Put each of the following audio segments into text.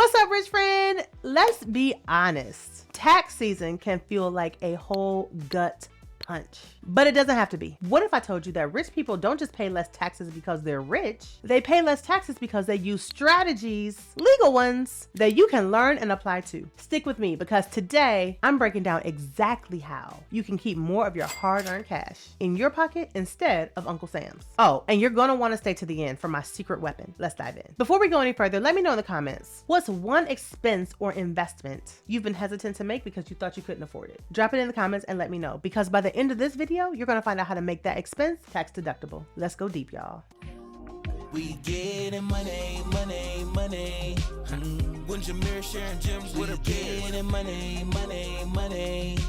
What's up, rich friend? Let's be honest. Tax season can feel like a whole gut punch, but it doesn't have to be. What if I told you that rich people don't just pay less taxes because they're rich, they pay less taxes because they use strategies, legal ones, that you can learn and apply to. Stick with me because today I'm breaking down exactly how you can keep more of your hard-earned cash in your pocket instead of Uncle Sam's. Oh, and you're gonna want to stay to the end for my secret weapon. Let's dive in. Before we go any further, let me know in the comments, what's one expense or investment you've been hesitant to make because you thought you couldn't afford it? Drop it in the comments and let me know, because by the end of this video, you're gonna find out how to make that expense tax deductible. Let's go deep, y'all. We getting money, money, money. When Jameer sharing gems with her getting money, money, money.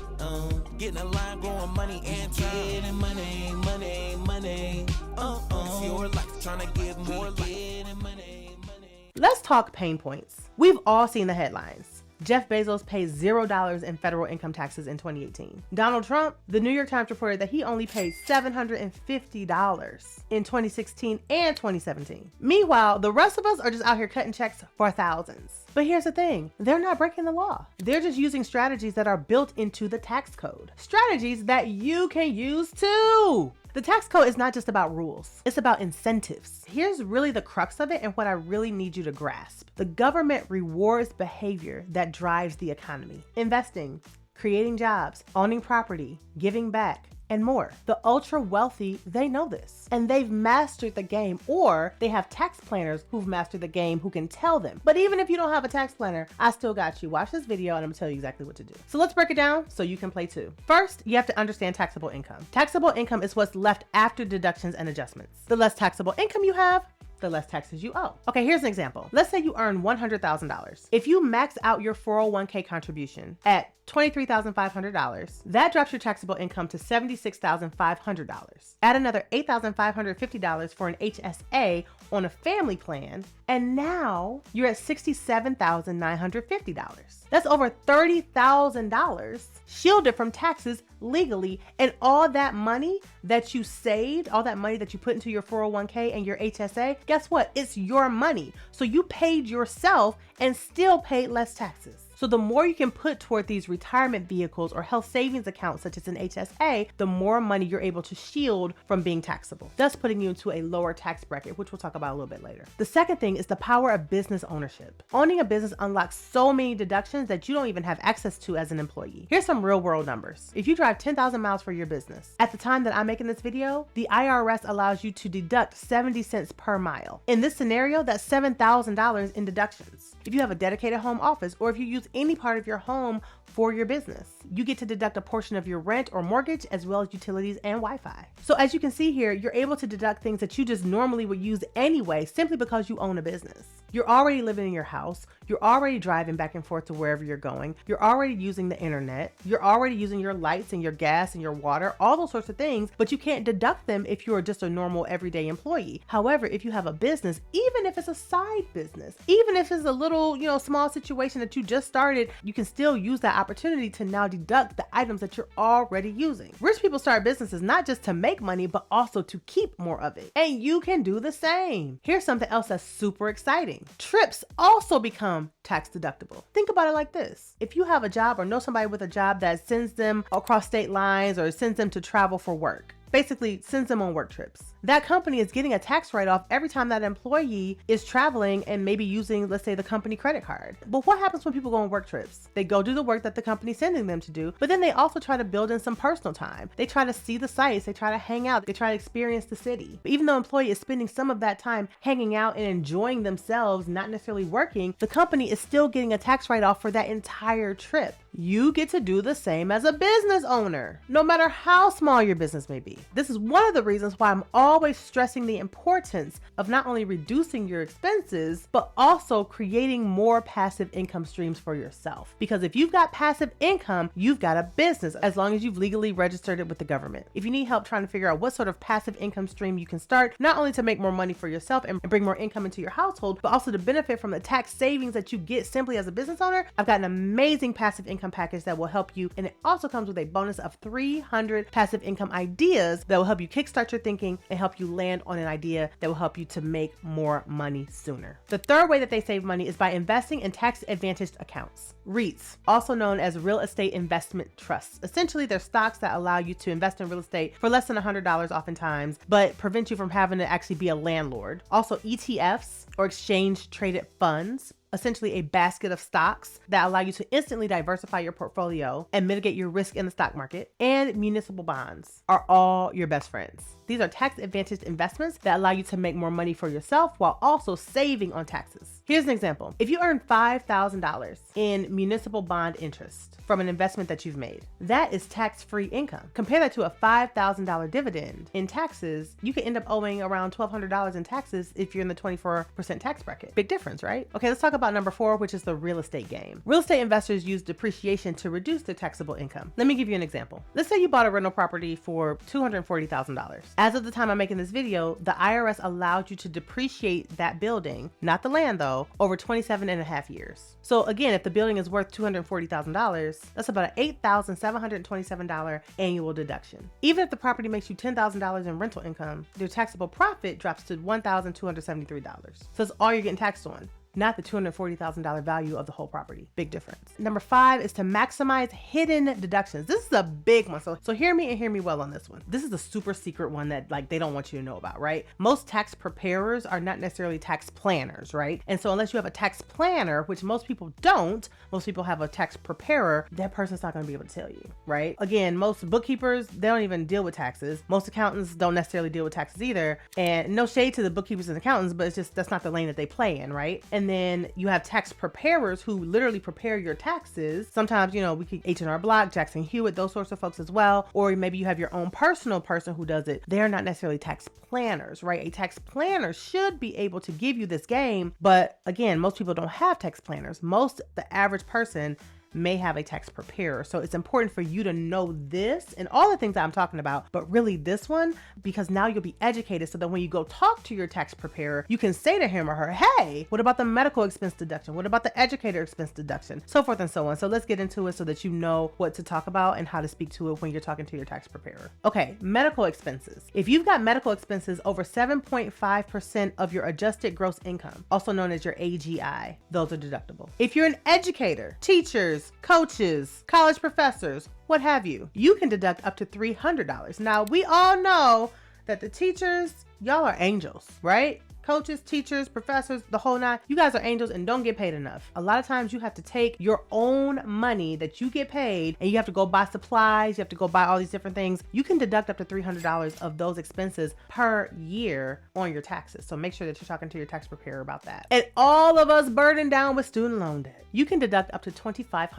Getting a line, growing money and getting money, money, money. It's your life, trying to get more, getting money, money. Let's talk pain points. We've all seen the headlines. Jeff Bezos pays $0 in federal income taxes in 2018. Donald Trump, the New York Times reported that he only paid $750 in 2016 and 2017. Meanwhile, the rest of us are just out here cutting checks for thousands. But here's the thing, they're not breaking the law. They're just using strategies that are built into the tax code. Strategies that you can use too. The tax code is not just about rules, it's about incentives. Here's really the crux of it and what I really need you to grasp. The government rewards behavior that drives the economy. Investing, creating jobs, owning property, giving back, and more. The ultra wealthy, they know this and they've mastered the game, or they have tax planners who've mastered the game who can tell them. But even if you don't have a tax planner, I still got you. Watch this video and I'm gonna tell you exactly what to do. So let's break it down so you can play too. First, you have to understand taxable income. Taxable income is what's left after deductions and adjustments. The less taxable income you have, the less taxes you owe. Okay, here's an example. Let's say you earn $100,000. If you max out your 401k contribution at $23,500, that drops your taxable income to $76,500. Add another $8,550 for an HSA on a family plan, and now you're at $67,950. That's over $30,000 shielded from taxes legally, and all that money that you saved, all that money that you put into your 401k and your HSA, guess what? It's your money. So you paid yourself and still paid less taxes. So the more you can put toward these retirement vehicles or health savings accounts such as an HSA, the more money you're able to shield from being taxable, thus putting you into a lower tax bracket, which we'll talk about a little bit later. The second thing is the power of business ownership. Owning a business unlocks so many deductions that you don't even have access to as an employee. Here's some real world numbers. If you drive 10,000 miles for your business, at the time that I'm making this video, the IRS allows you to deduct 70 cents per mile. In this scenario, that's $7,000 in deductions. If you have a dedicated home office, or if you use any part of your home for your business, you get to deduct a portion of your rent or mortgage, as well as utilities and Wi-Fi. So as you can see here, you're able to deduct things that you just normally would use anyway, simply because you own a business. You're already living in your house. You're already driving back and forth to wherever you're going. You're already using the internet. You're already using your lights and your gas and your water, all those sorts of things, but you can't deduct them if you're just a normal everyday employee. However, if you have a business, even if it's a side business, even if it's a little, small situation that you just started, you can still use that opportunity to now deduct the items that you're already using. Rich people start businesses not just to make money, but also to keep more of it. And you can do the same. Here's something else that's super exciting. Trips also become tax deductible. Think about it like this. If you have a job or know somebody with a job that sends them across state lines or sends them to travel for work, basically sends them on work trips, that company is getting a tax write-off every time that employee is traveling and maybe using, let's say, the company credit card. But what happens when people go on work trips? They go do the work that the company's sending them to do, but then they also try to build in some personal time. They try to see the sights, they try to hang out, they try to experience the city. But even though employee is spending some of that time hanging out and enjoying themselves, not necessarily working, the company is still getting a tax write-off for that entire trip. You get to do the same as a business owner, no matter how small your business may be. This is one of the reasons why I'm always stressing the importance of not only reducing your expenses, but also creating more passive income streams for yourself. Because if you've got passive income, you've got a business, as long as you've legally registered it with the government. If you need help trying to figure out what sort of passive income stream you can start, not only to make more money for yourself and bring more income into your household, but also to benefit from the tax savings that you get simply as a business owner, I've got an amazing passive income package that will help you. And it also comes with a bonus of 300 passive income ideas that will help you kickstart your thinking and and help you land on an idea that will help you to make more money sooner. The third way that they save money is by investing in tax-advantaged accounts. REITs, also known as real estate investment trusts. Essentially, they're stocks that allow you to invest in real estate for less than $100 oftentimes, but prevent you from having to actually be a landlord. Also, ETFs, or exchange traded funds, essentially a basket of stocks that allow you to instantly diversify your portfolio and mitigate your risk in the stock market. And municipal bonds are all your best friends. These are tax-advantaged investments that allow you to make more money for yourself while also saving on taxes. Here's an example. If you earn $5,000 in municipal bond interest from an investment that you've made, that is tax-free income. Compare that to a $5,000 dividend. In taxes, you could end up owing around $1,200 in taxes if you're in the 24% tax bracket. Big difference, right? Okay, let's talk about number 4, which is the real estate game. Real estate investors use depreciation to reduce their taxable income. Let me give you an example. Let's say you bought a rental property for $240,000. As of the time I'm making this video, the IRS allowed you to depreciate that building, not the land though, over 27 and a half years. So again, if the building is worth $240,000, that's about an $8,727 annual deduction. Even if the property makes you $10,000 in rental income, your taxable profit drops to $1,273. So it's all you're getting taxed on, not the $240,000 value of the whole property. Big difference. Number 5 is to maximize hidden deductions. This is a big one. So hear me and hear me well on this one. This is the super secret one that they don't want you to know about, right? Most tax preparers are not necessarily tax planners, right? And so unless you have a tax planner, which most people don't, most people have a tax preparer, that person's not going to be able to tell you, right? Again, most bookkeepers, they don't even deal with taxes. Most accountants don't necessarily deal with taxes either. And no shade to the bookkeepers and accountants, but it's just, that's not the lane that they play in, right? And then you have tax preparers who literally prepare your taxes. Sometimes, we could H&R Block, Jackson Hewitt, those sorts of folks as well. Or maybe you have your own personal person who does it. They're not necessarily tax planners, right? A tax planner should be able to give you this game. But again, most people don't have tax planners. The average person may have a tax preparer. So it's important for you to know this and all the things that I'm talking about, but really this one, because now you'll be educated so that when you go talk to your tax preparer, you can say to him or her, hey, what about the medical expense deduction? What about the educator expense deduction? So forth and so on. So let's get into it so that you know what to talk about and how to speak to it when you're talking to your tax preparer. Okay, medical expenses. If you've got medical expenses over 7.5% of your adjusted gross income, also known as your AGI, those are deductible. If you're an educator, teachers, coaches, college professors, what have you, you can deduct up to $300. Now, we all know that the teachers, y'all are angels, right? Coaches, teachers, professors, the whole nine, you guys are angels and don't get paid enough. A lot of times you have to take your own money that you get paid and you have to go buy supplies, you have to go buy all these different things. You can deduct up to $300 of those expenses per year on your taxes. So make sure that you're talking to your tax preparer about that. And all of us burdened down with student loan debt, you can deduct up to $2,500,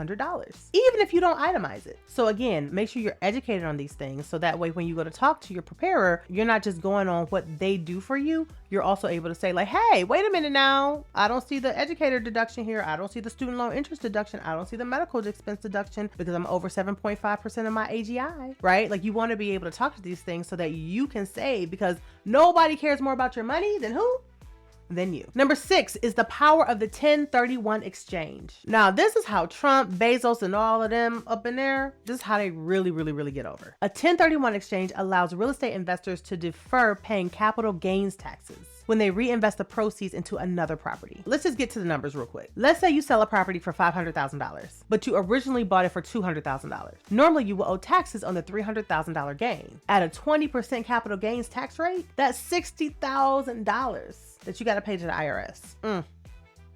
even if you don't itemize it. So again, make sure you're educated on these things so that way when you go to talk to your preparer, you're not just going on what they do for you, you're also able to say like, hey, wait a minute now. I don't see the educator deduction here. I don't see the student loan interest deduction. I don't see the medical expense deduction because I'm over 7.5% of my AGI, right? Like you want to be able to talk to these things so that you can save, because nobody cares more about your money than who? Than you. Number 6 is the power of the 1031 exchange. Now, this is how Trump, Bezos, and all of them up in there, this is how they really get over. A 1031 exchange allows real estate investors to defer paying capital gains taxes when they reinvest the proceeds into another property. Let's just get to the numbers real quick. Let's say you sell a property for $500,000, but you originally bought it for $200,000. Normally, you will owe taxes on the $300,000 gain. At a 20% capital gains tax rate, that's $60,000 that you got to pay to the IRS.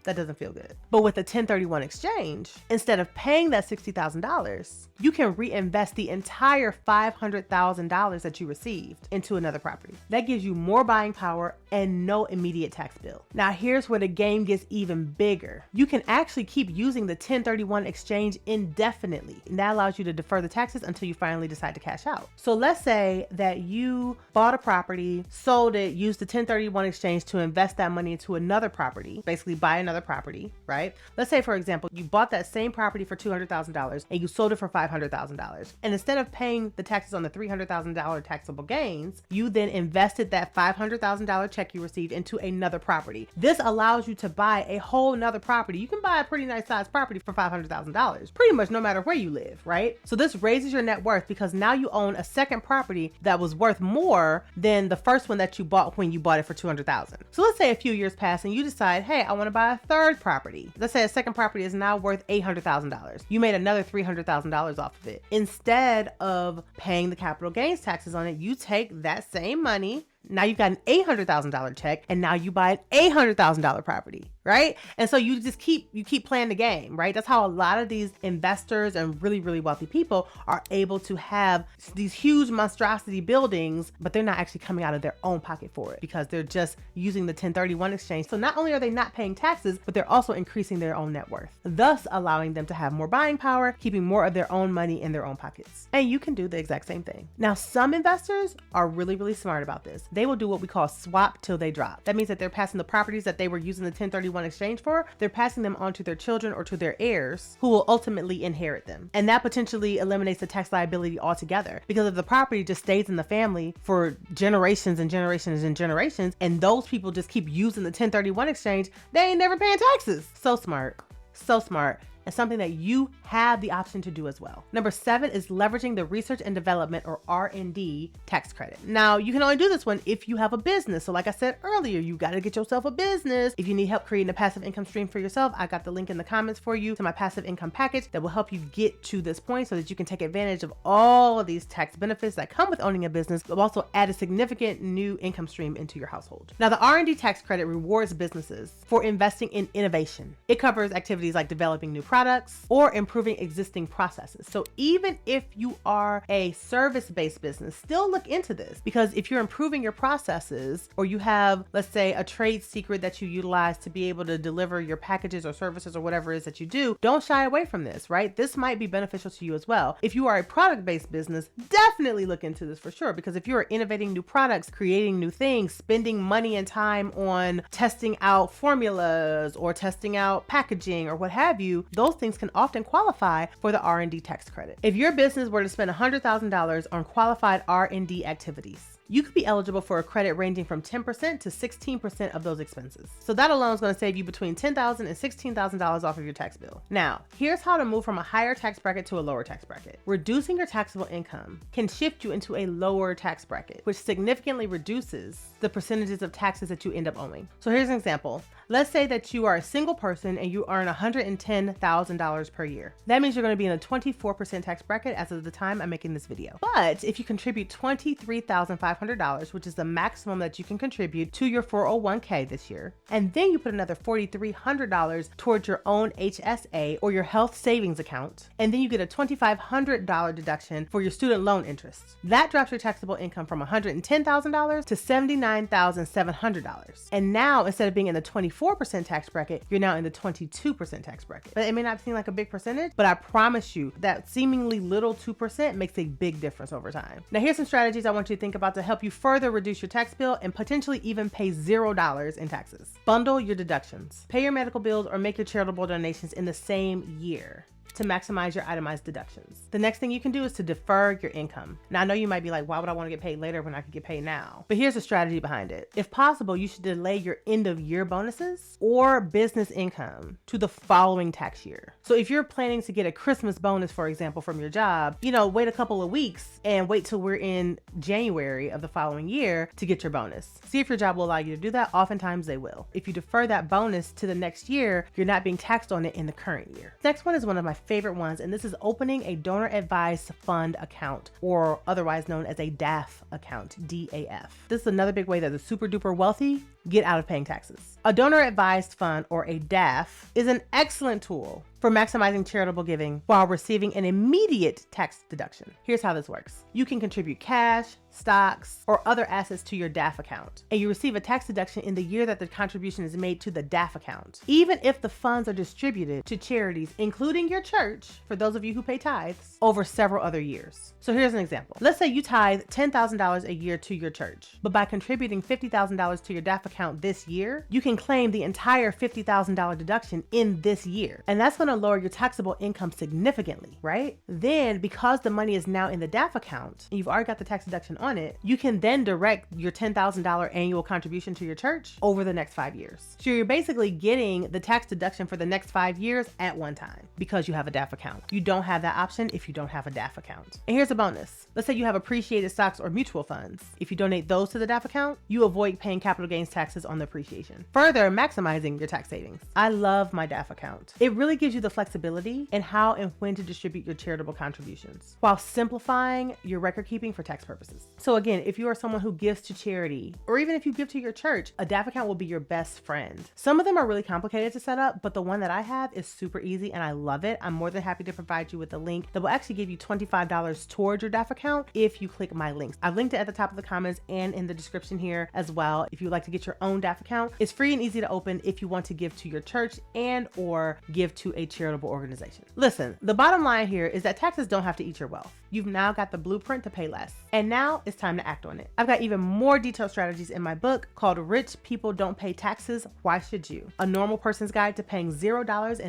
That doesn't feel good. But with a 1031 exchange, instead of paying that $60,000, you can reinvest the entire $500,000 that you received into another property. That gives you more buying power and no immediate tax bill. Now, here's where the game gets even bigger. You can actually keep using the 1031 exchange indefinitely, and that allows you to defer the taxes until you finally decide to cash out. So let's say that you bought a property, sold it, used the 1031 exchange to invest that money into another property, basically buy another another property, right? Let's say, for example, you bought that same property for $200,000 and you sold it for $500,000. And instead of paying the taxes on the $300,000 taxable gains, you then invested that $500,000 check you received into another property. This allows you to buy a whole nother property. You can buy a pretty nice sized property for $500,000, pretty much no matter where you live, right? So this raises your net worth because now you own a second property that was worth more than the first one that you bought when you bought it for $200,000. So let's say a few years pass and you decide, hey, I want to buy a third property. Let's say a second property is now worth $800,000. You made another $300,000 off of it. Instead of paying the capital gains taxes on it, you take that same money. Now you've got an $800,000 check and now you buy an $800,000 property, right? And so you just keep playing the game, right? That's how a lot of these investors and really, really wealthy people are able to have these huge monstrosity buildings, but they're not actually coming out of their own pocket for it because they're just using the 1031 exchange. So not only are they not paying taxes, but they're also increasing their own net worth, thus allowing them to have more buying power, keeping more of their own money in their own pockets. And you can do the exact same thing. Now, some investors are really, really smart about this. They will do what we call swap till they drop. That means that they're passing the properties that they were using the 1031 exchange for, they're passing them on to their children or to their heirs who will ultimately inherit them. And that potentially eliminates the tax liability altogether because if the property just stays in the family for generations and generations and generations, and those people just keep using the 1031 exchange, they ain't never paying taxes. So smart. So smart. And something that you have the option to do as well. Number 7 is leveraging the research and development or R&D tax credit. Now, you can only do this one if you have a business. So like I said earlier, you got to get yourself a business. If you need help creating a passive income stream for yourself, I got the link in the comments for you to my passive income package that will help you get to this point so that you can take advantage of all of these tax benefits that come with owning a business, but also add a significant new income stream into your household. Now, the R&D tax credit rewards businesses for investing in innovation. It covers activities like developing new products or improving existing processes. So even if you are a service-based business, still look into this because if you're improving your processes or you have, let's say, a trade secret that you utilize to be able to deliver your packages or services or whatever it is that you do, don't shy away from this, right? This might be beneficial to you as well. If you are a product-based business, definitely look into this for sure because if you're innovating new products, creating new things, spending money and time on testing out formulas or testing out packaging or what have you, those things can often qualify for the R&D tax credit. If your business were to spend $100,000 on qualified R&D activities, you could be eligible for a credit ranging from 10% to 16% of those expenses. So that alone is going to save you between $10,000 and $16,000 off of your tax bill. Now, here's how to move from a higher tax bracket to a lower tax bracket. Reducing your taxable income can shift you into a lower tax bracket, which significantly reduces the percentages of taxes that you end up owing. So here's an example. Let's say that you are a single person and you earn $110,000 per year. That means you're going to be in a 24% tax bracket as of the time I'm making this video. But if you contribute $23,500, which is the maximum that you can contribute to your 401k this year, and then you put another $4,300 towards your own HSA or your health savings account, and then you get a $2,500 deduction for your student loan interest. That drops your taxable income from $110,000 to $79,700. And now, instead of being in the 24% tax bracket, you're now in the 22% tax bracket. But it may not seem like a big percentage, but I promise you that seemingly little 2% makes a big difference over time. Now, here's some strategies I want you to think about to help you further reduce your tax bill and potentially even pay $0 in taxes. Bundle your deductions. Pay your medical bills or make your charitable donations in the same year to maximize your itemized deductions. The next thing you can do is to defer your income. Now, I know you might be like, why would I want to get paid later when I could get paid now? But here's the strategy behind it. If possible, you should delay your end of year bonuses or business income to the following tax year. So if you're planning to get a Christmas bonus, for example, from your job, wait a couple of weeks and wait till we're in January of the following year to get your bonus. See if your job will allow you to do that. Oftentimes they will. If you defer that bonus to the next year, you're not being taxed on it in the current year. Next one is one of my favorite ones, and this is opening a donor advised fund account, or otherwise known as a DAF account, DAF. This is another big way that the super duper wealthy get out of paying taxes. A donor advised fund, or a DAF, is an excellent tool for maximizing charitable giving while receiving an immediate tax deduction. Here's how this works. You can contribute cash, stocks, or other assets to your DAF account, and you receive a tax deduction in the year that the contribution is made to the DAF account, even if the funds are distributed to charities, including your church, for those of you who pay tithes, over several other years. So here's an example. Let's say you tithe $10,000 a year to your church, but by contributing $50,000 to your DAF account, account this year, you can claim the entire $50,000 deduction in this year. And that's going to lower your taxable income significantly, right? Then, because the money is now in the DAF account and you've already got the tax deduction on it, you can then direct your $10,000 annual contribution to your church over the next 5 years. So you're basically getting the tax deduction for the next 5 years at one time because you have a DAF account. You don't have that option if you don't have a DAF account. And here's a bonus. Let's say you have appreciated stocks or mutual funds. If you donate those to the DAF account, you avoid paying capital gains taxes on the appreciation, further maximizing your tax savings. I love my DAF account. It really gives you the flexibility in how and when to distribute your charitable contributions while simplifying your record keeping for tax purposes. So again, if you are someone who gives to charity, or even if you give to your church, a DAF account will be your best friend. Some of them are really complicated to set up, but the one that I have is super easy and I love it. I'm more than happy to provide you with a link that will actually give you $25 towards your DAF account if you click my links. I've linked it at the top of the comments and in the description here as well. If you would like to get your own DAF account, it's free and easy to open if you want to give to your church and or give to a charitable organization. Listen, the bottom line here is that taxes don't have to eat your wealth. You've now got the blueprint to pay less. And now it's time to act on it. I've got even more detailed strategies in my book called Rich People Don't Pay Taxes. Why should you? A normal person's guide to paying $0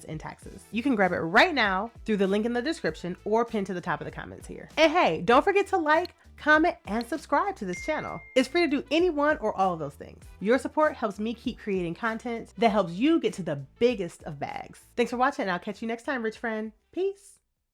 in taxes. You can grab it right now through the link in the description or pinned to the top of the comments here. And hey, don't forget to like, comment, and subscribe to this channel. It's free to do any one or all of those things. Your support helps me keep creating content that helps you get to the biggest of bags. Thanks for watching, and I'll catch you next time, rich friend. Peace.